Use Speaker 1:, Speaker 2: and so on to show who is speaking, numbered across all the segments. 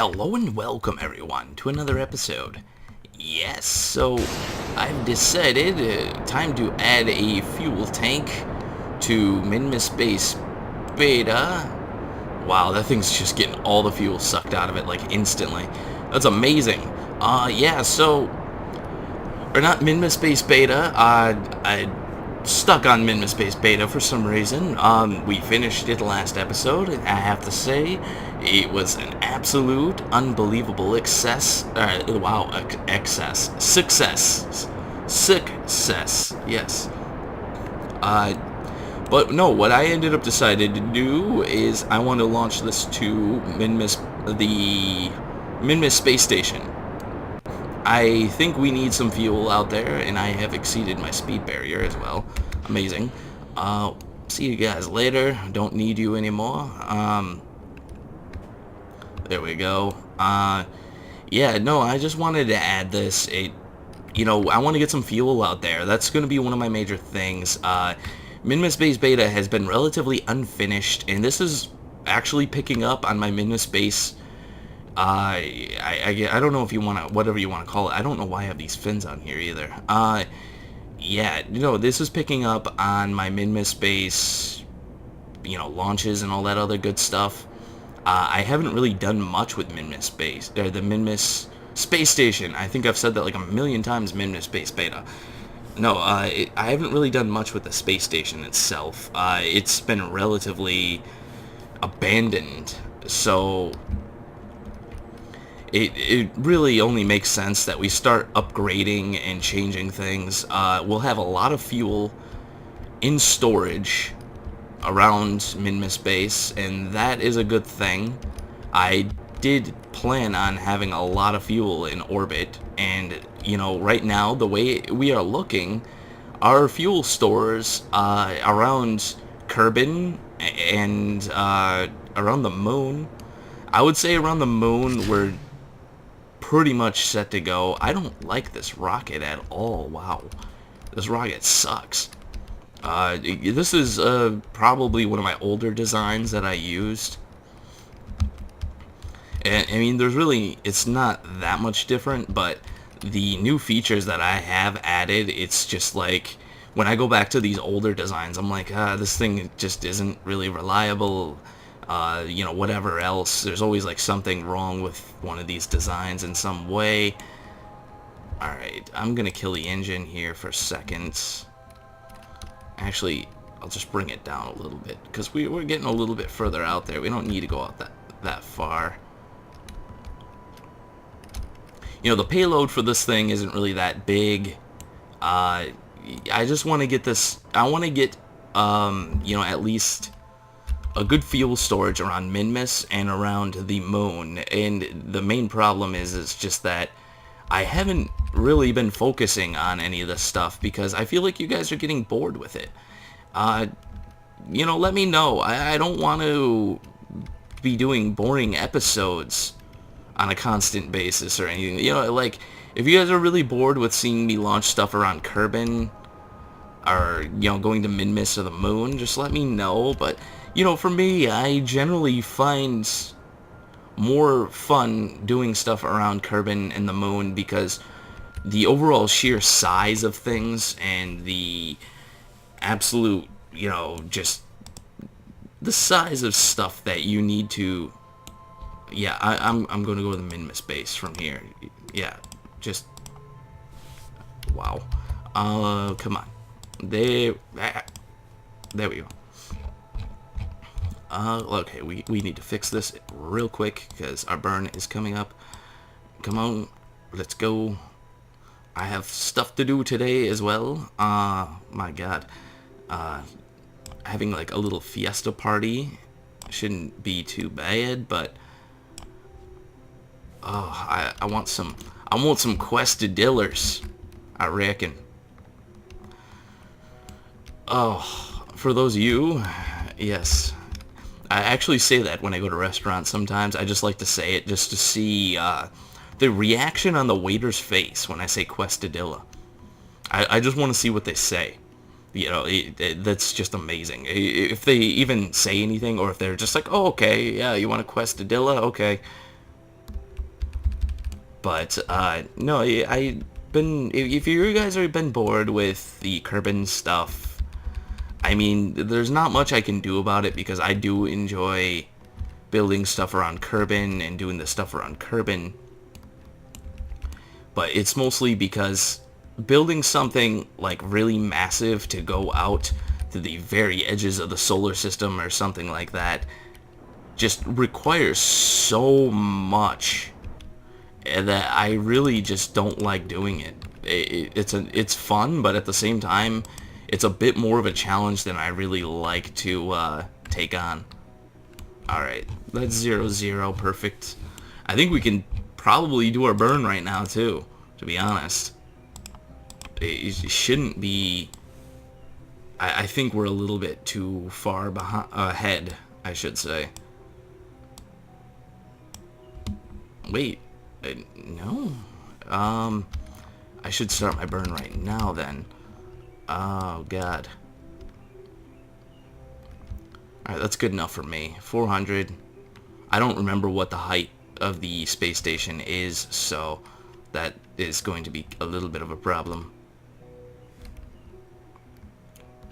Speaker 1: Hello and welcome everyone to another episode. Yes, so I've decided time to add a fuel tank to Minmus Space Beta. Wow, that thing's just getting all the fuel sucked out of it like instantly. That's amazing. Yeah, so or not Minmus Space Beta. I stuck on Minmus Space Beta for some reason. We finished it last episode, and I have to say, it was an absolute, unbelievable success. Success. Yes. But no, what I ended up decided to do is I want to launch this to the Minmus Space Station. I think we need some fuel out there, and I have exceeded my speed barrier as well. Amazing. See you guys later. Don't need you anymore. There we go. Yeah, no, I just wanted to add this. I want to get some fuel out there. That's going to be one of my major things. Minmus Space Beta has been relatively unfinished, and this is actually picking up on my Minmus Space. I don't know if you want to, whatever you want to call it. I don't know why I have these fins on here either. Yeah, this is picking up on my Minmus Space, launches and all that other good stuff. I haven't really done much with Minmus Space, or the Minmus Space Station. I think I've said that like a million times, Minmus Space Beta. No, I haven't really done much with the space station itself. It's been relatively abandoned, so it really only makes sense that we start upgrading and changing things. We'll have a lot of fuel in storage around Minmus Space, and that is a good thing. I did plan on having a lot of fuel in orbit, and right now the way we are looking, our fuel stores around Kerbin and around the moon, I would say around the moon we're pretty much set to go. I don't like this rocket at all. Wow, this rocket sucks. This is probably one of my older designs that I used. And I mean, it's not that much different, but the new features that I have added, it's just like, when I go back to these older designs, I'm like, this thing just isn't really reliable. Whatever else, there's always like something wrong with one of these designs in some way. Alright, I'm gonna kill the engine here for a second. Actually, I'll just bring it down a little bit, because we're getting a little bit further out there. We don't need to go out that far. The payload for this thing isn't really that big. I just want to get this. I want to get, at least a good fuel storage around Minmus and around the moon. And the main problem is just that I haven't really been focusing on any of this stuff because I feel like you guys are getting bored with it. Let me know. I don't want to be doing boring episodes on a constant basis or anything. Like, if you guys are really bored with seeing me launch stuff around Kerbin or, going to Minmus or the moon, just let me know. But, for me, I generally find more fun doing stuff around Kerbin and the moon because the overall sheer size of things and the absolute, just the size of stuff that you need to. Yeah, I'm going to go to the Minmus Space from here. Yeah, just wow. Come on, there we go. Okay, we need to fix this real quick because our burn is coming up. Come on, let's go. I have stuff to do today as well. My God, having like a little fiesta party shouldn't be too bad, but I want some quesadillas, I reckon. Oh, for those of you, yes. I actually say that when I go to restaurants sometimes. I just like to say it just to see the reaction on the waiter's face when I say quesadilla. I just want to see what they say. That's just amazing. If they even say anything, or if they're just like, oh, okay, yeah, you want a quesadilla? Okay. But no, if you guys have been bored with the Kerbin stuff, I mean, there's not much I can do about it because I do enjoy building stuff around Kerbin and doing the stuff around Kerbin. But it's mostly because building something like really massive to go out to the very edges of the solar system or something like that just requires so much that I really just don't like doing it. It's fun, but at the same time, it's a bit more of a challenge than I really like to take on. Alright, that's 0-0, perfect. I think we can probably do our burn right now, too, to be honest. It shouldn't be... I think we're a little bit too far ahead, I should say. Wait, no. I should start my burn right now, then. Oh, God. Alright, that's good enough for me. 400. I don't remember what the height of the space station is, so that is going to be a little bit of a problem.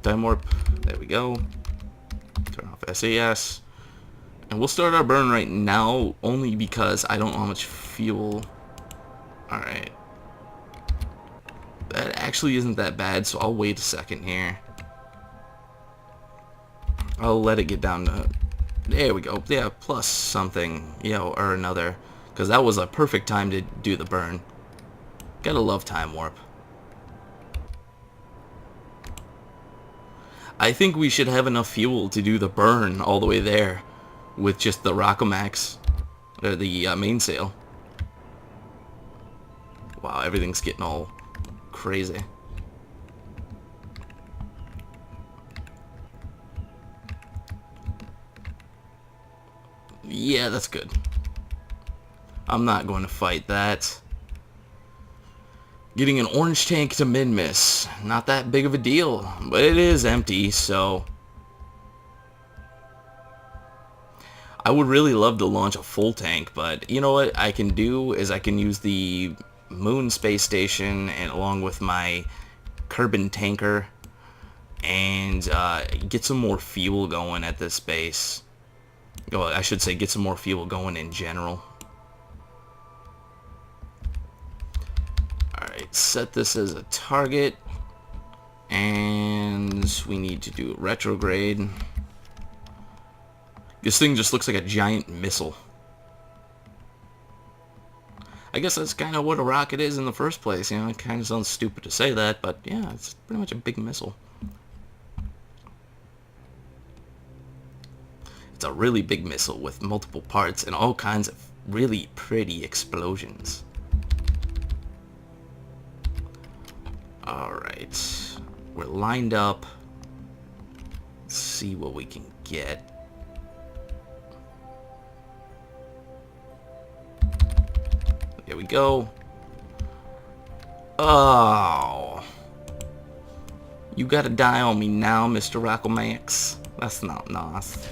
Speaker 1: Time warp. There we go. Turn off SAS. And we'll start our burn right now, only because I don't know how much fuel. Alright. That actually isn't that bad, so I'll wait a second here. I'll let it get down to... There we go. Yeah, plus something, you know, or another. Because that was a perfect time to do the burn. Gotta love time warp. I think we should have enough fuel to do the burn all the way there with just the Rockomax, or the mainsail. Wow, everything's getting all crazy. Yeah, that's good. I'm not going to fight that. Getting an orange tank to Minmus, not that big of a deal, but it is empty, so... I would really love to launch a full tank, but you know what I can do is I can use the moon space station and along with my Kerbin tanker and get some more fuel going at this base. Well, I should say get some more fuel going in general. Alright, set this as a target. And we need to do retrograde. This thing just looks like a giant missile. I guess that's kind of what a rocket is in the first place. You know, it kind of sounds stupid to say that, but yeah, it's pretty much a big missile. It's a really big missile with multiple parts and all kinds of really pretty explosions. Alright, we're lined up. Let's see what we can get. There we go. Oh. You gotta die on me now, Mr. Rockomax. That's not nice.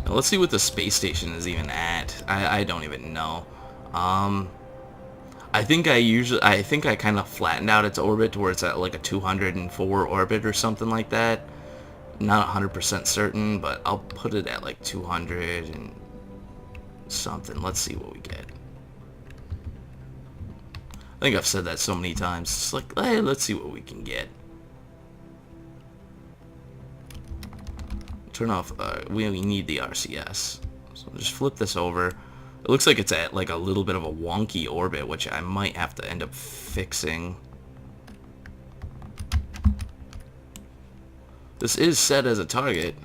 Speaker 1: Now let's see what the space station is even at. I don't even know. I think I kind of flattened out its orbit to where it's at like a 204 orbit or something like that. Not 100% certain, but I'll put it at like 200 and something. Let's see what we get. I think I've said that so many times. It's like, hey, let's see what we can get. Turn off, we need the RCS. So just flip this over. It looks like it's at like a little bit of a wonky orbit, which I might have to end up fixing. This is set as a target.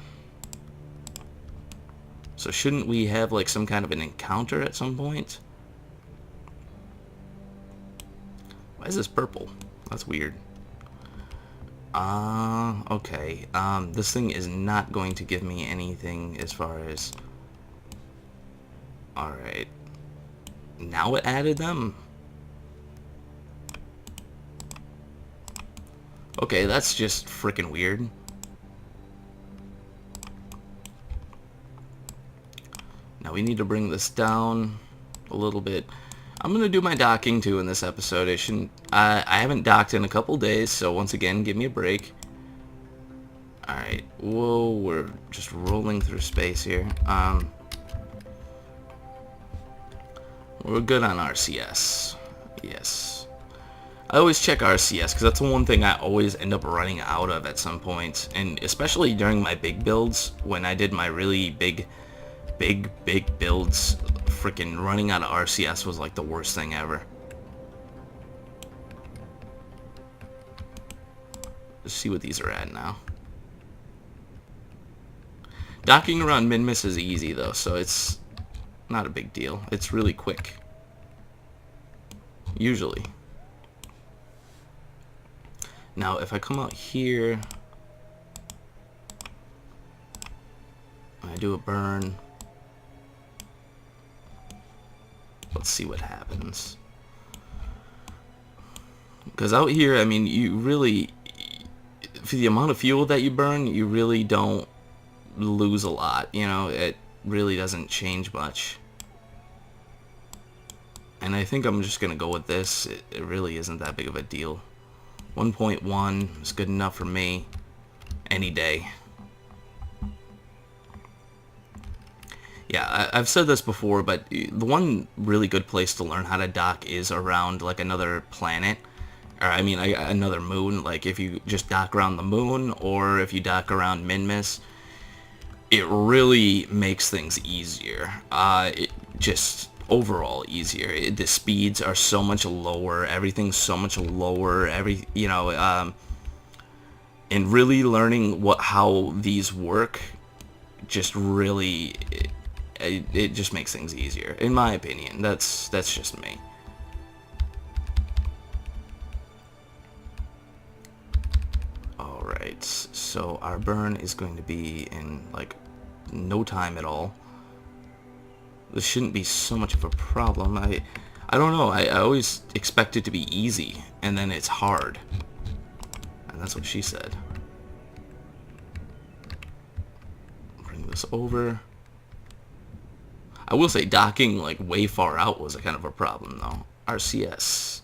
Speaker 1: So shouldn't we have like some kind of an encounter at some point? Why is this purple? That's weird. Okay. This thing is not going to give me anything as far as... Alright. Now it added them? Okay, that's just freaking weird. Now we need to bring this down a little bit. I'm gonna do my docking too in this episode. I haven't docked in a couple days, so once again, give me a break. Alright, whoa, we're just rolling through space here. We're good on RCS. Yes. I always check RCS, because that's the one thing I always end up running out of at some point. And especially during my big builds, when I did my really big builds, freaking running out of RCS was like the worst thing ever. Let's see what these are at now. Docking around Minmus is easy though, so it's not a big deal. It's really quick. Usually. Now if I come out here, I do a burn. Let's see what happens. Because out here, I mean, you really, for the amount of fuel that you burn, you really don't lose a lot. You know, it really doesn't change much. And I think I'm just going to go with this. It really isn't that big of a deal. 1.1 is good enough for me any day. Yeah, I've said this before, but the one really good place to learn how to dock is around like another planet, or I mean another moon. Like if you just dock around the moon, or if you dock around Minmus, it really makes things easier. It just overall easier. The speeds are so much lower. Everything's so much lower. And really learning how these work, just really. It just makes things easier, in my opinion. That's just me. Alright, so our burn is going to be in, like, no time at all. This shouldn't be so much of a problem. I don't know, I always expect it to be easy, and then it's hard. And that's what she said. Bring this over. I will say docking like way far out was a kind of a problem though. RCS.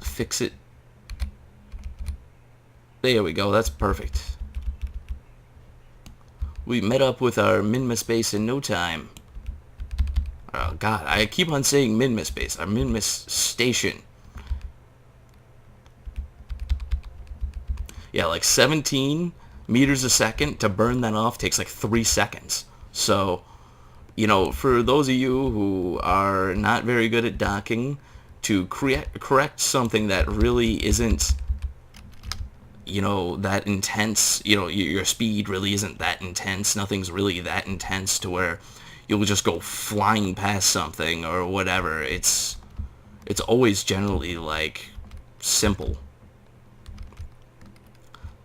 Speaker 1: Fix it. There we go, that's perfect. We met up with our Minmus Space in no time. Oh god, I keep on saying Minmus Space, our Minmus Station. Yeah, like 17 meters a second to burn that off takes like 3 seconds. So, you know, for those of you who are not very good at docking, to correct something that really isn't, you know, that intense, you know, your speed really isn't that intense, nothing's really that intense to where you'll just go flying past something or whatever. It's always generally, like, simple.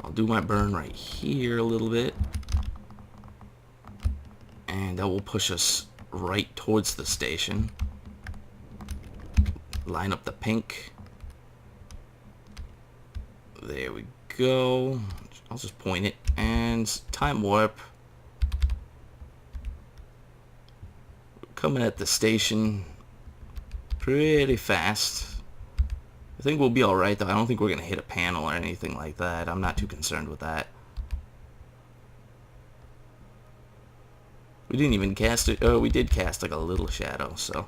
Speaker 1: I'll do my burn right here a little bit. And that will push us right towards the station. Line up the pink. There we go. I'll just point it. And time warp. Coming at the station pretty fast. I think we'll be alright though. I don't think we're going to hit a panel or anything like that. I'm not too concerned with that. We didn't even cast it. Oh, we did cast like a little shadow, so.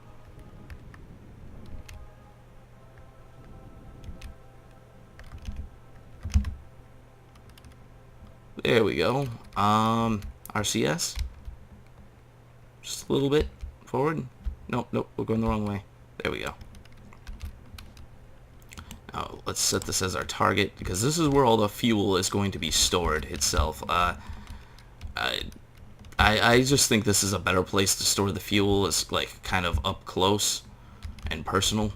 Speaker 1: There we go. RCS. Just a little bit forward. Nope, we're going the wrong way. There we go. Now, let's set this as our target, because this is where all the fuel is going to be stored itself. I just think this is a better place to store the fuel. It's like kind of up close and personal.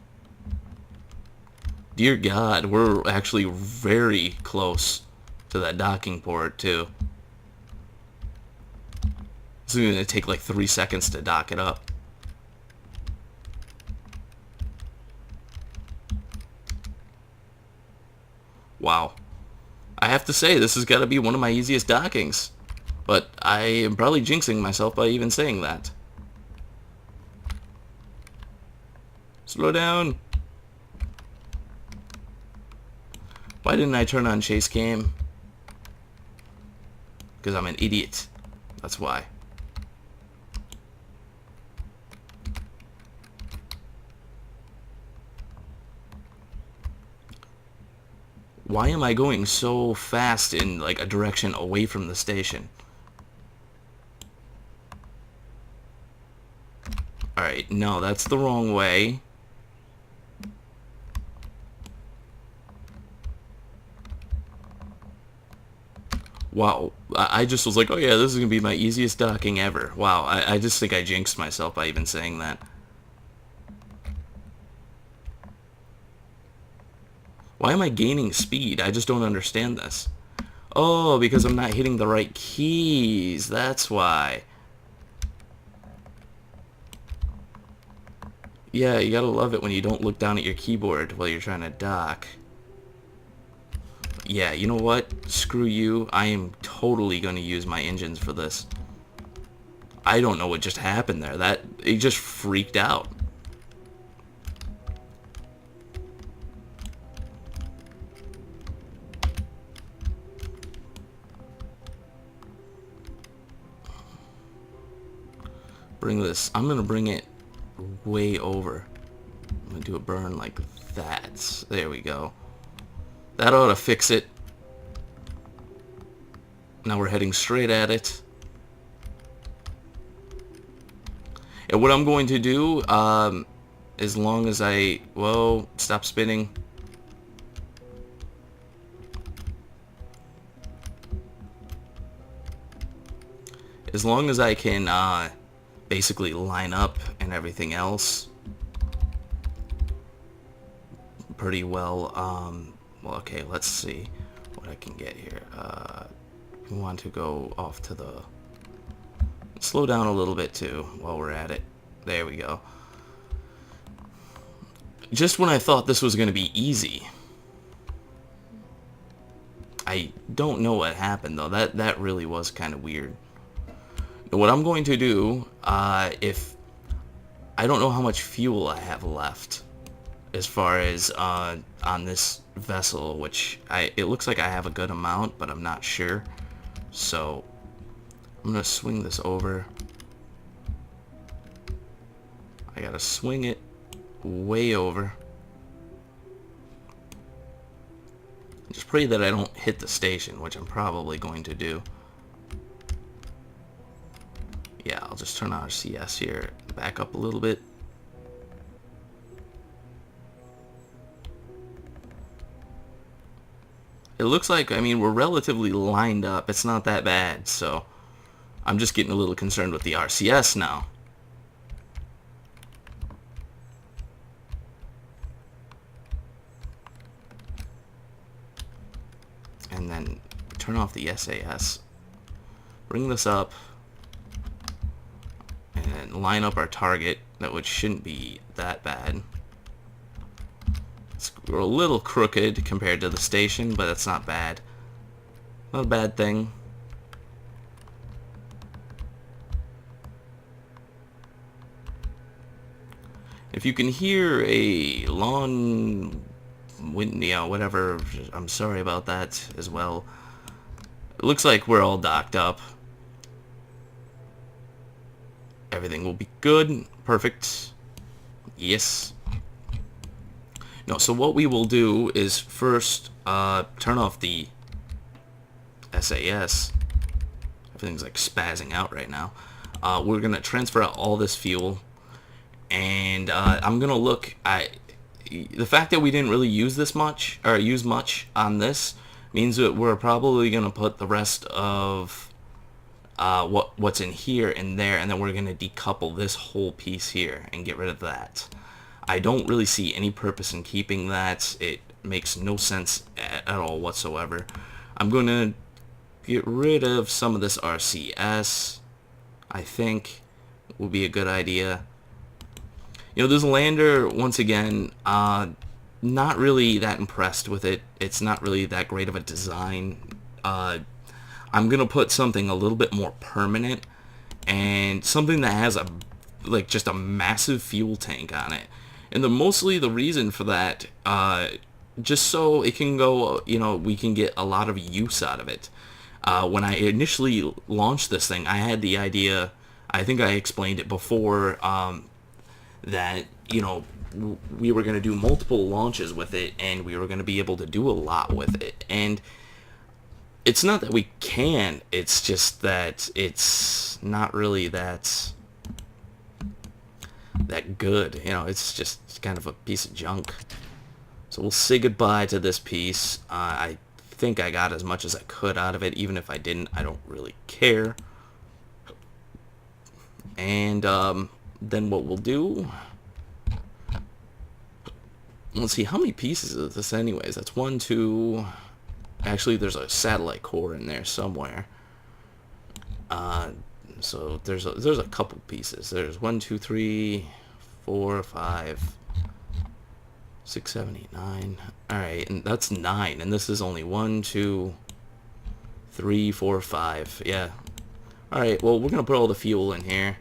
Speaker 1: Dear God, we're actually very close to that docking port too. It's going to take like 3 seconds to dock it up. Wow. I have to say, this has got to be one of my easiest dockings. But I am probably jinxing myself by even saying that. Slow down. Why didn't I turn on chase cam? Because I'm an idiot. That's why. Why am I going so fast in like a direction away from the station? Alright, no, that's the wrong way. Wow, I just was like, oh yeah, this is going to be my easiest docking ever. Wow, I just think I jinxed myself by even saying that. Why am I gaining speed? I just don't understand this. Oh, because I'm not hitting the right keys. That's why. Yeah, you gotta love it when you don't look down at your keyboard while you're trying to dock. Yeah, you know what? Screw you. I am totally going to use my engines for this. I don't know what just happened there. It just freaked out. Bring this. I'm going to bring it way over. I'm going to do a burn like that. There we go. That ought to fix it. Now we're heading straight at it. And what I'm going to do, as long as I... Whoa, stop spinning. As long as I can basically line up and everything else pretty well. Well, okay, let's see what I can get here. We want to go off to the... Slow down a little bit, too, while we're at it. There we go. Just when I thought this was going to be easy. I don't know what happened, though. That really was kind of weird. What I'm going to do, if... I don't know how much fuel I have left as far as on this vessel, which it looks like I have a good amount, but I'm not sure. So I'm gonna swing this over. I gotta swing it way over. Just pray that I don't hit the station, which I'm probably going to do. Yeah, I'll just turn on our CS here, back up a little bit. It looks like, I mean, we're relatively lined up. It's not that bad, so I'm just getting a little concerned with the RCS now. And then turn off the SAS. Bring this up. And line up our target, which shouldn't be that bad. We're a little crooked compared to the station, but that's not bad. Not a bad thing. If you can hear a lawn wind, you know, whatever, I'm sorry about that as well. It looks like we're all docked up. Everything will be good. Perfect. Yes. No, so what we will do is first turn off the SAS. Everything's like spazzing out right now. We're going to transfer out all this fuel. And I'm going to look at... The fact that we didn't really use this much, or use much on this, means that we're probably going to put the rest of what's in here in there, and then we're going to decouple this whole piece here and get rid of that. I don't really see any purpose in keeping that. It makes no sense at all whatsoever. I'm going to get rid of some of this RCS. I think will be a good idea. You know, this lander, once again, not really that impressed with it. It's not really that great of a design. I I'm gonna put something a little bit more permanent and something that has a just a massive fuel tank on it. And mostly the reason for that, just so it can go, we can get a lot of use out of it. When I initially launched this thing, I had the idea, I think I explained it before, that, we were going to do multiple launches with it, and we were going to be able to do a lot with it. And it's not that we can, it's just that it's not really that good. It's just kind of a piece of junk. So we'll say goodbye to this piece. I think I got as much as I could out of it. Even if I didn't, I don't really care. And then what we'll do, let's see, how many pieces is this anyways? That's 1, 2, actually there's a satellite core in there somewhere. So there's a couple pieces. There's 1, 2, 3, 4, 5, 6, 7, 8, 9. Alright, and that's 9, and this is only 1, 2, 3, 4, 5. Yeah. Alright, well, we're gonna put all the fuel in here.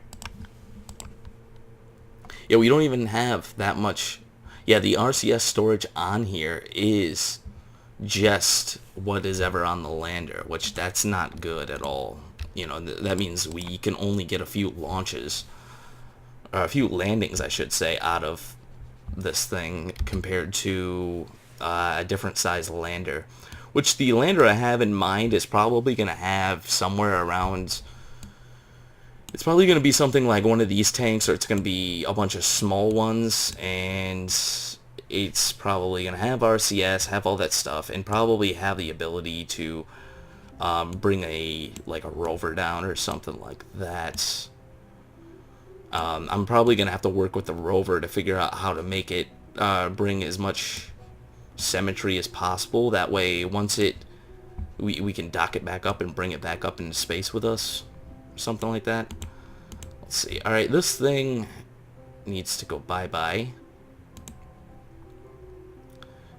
Speaker 1: Yeah, we don't even have that much. Yeah, the RCS storage on here is just what is ever on the lander, which that's not good at all. That means we can only get a few launches, or a few landings, I should say, out of this thing compared to a different size lander, which the lander I have in mind is probably going to have somewhere around, it's probably going to be something like one of these tanks, or it's going to be a bunch of small ones, and it's probably going to have RCS, have all that stuff, and probably have the ability to bring a rover down or something like that. I'm probably going to have to work with the rover to figure out how to make it bring as much symmetry as possible. That way, once we can dock it back up and bring it back up into space with us. Something like that. Let's see. Alright, this thing needs to go bye-bye.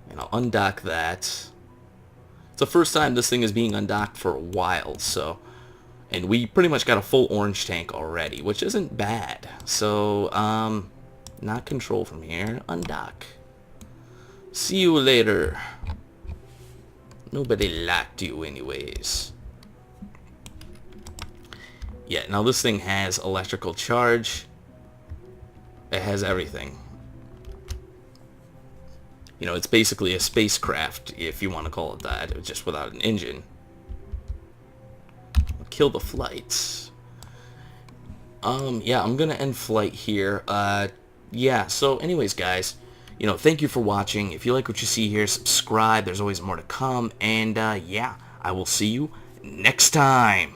Speaker 1: And I'll undock that. It's the first time this thing is being undocked for a while, so... And we pretty much got a full orange tank already, which isn't bad. So, not control from here. Undock. See you later. Nobody liked you anyways. Yeah, now this thing has electrical charge. It has everything. It's basically a spacecraft, if you want to call it that, just without an engine. Kill the flights. Yeah, I'm gonna end flight here. Yeah, so anyways, guys, thank you for watching. If you like what you see here, subscribe. There's always more to come. And, yeah, I will see you next time.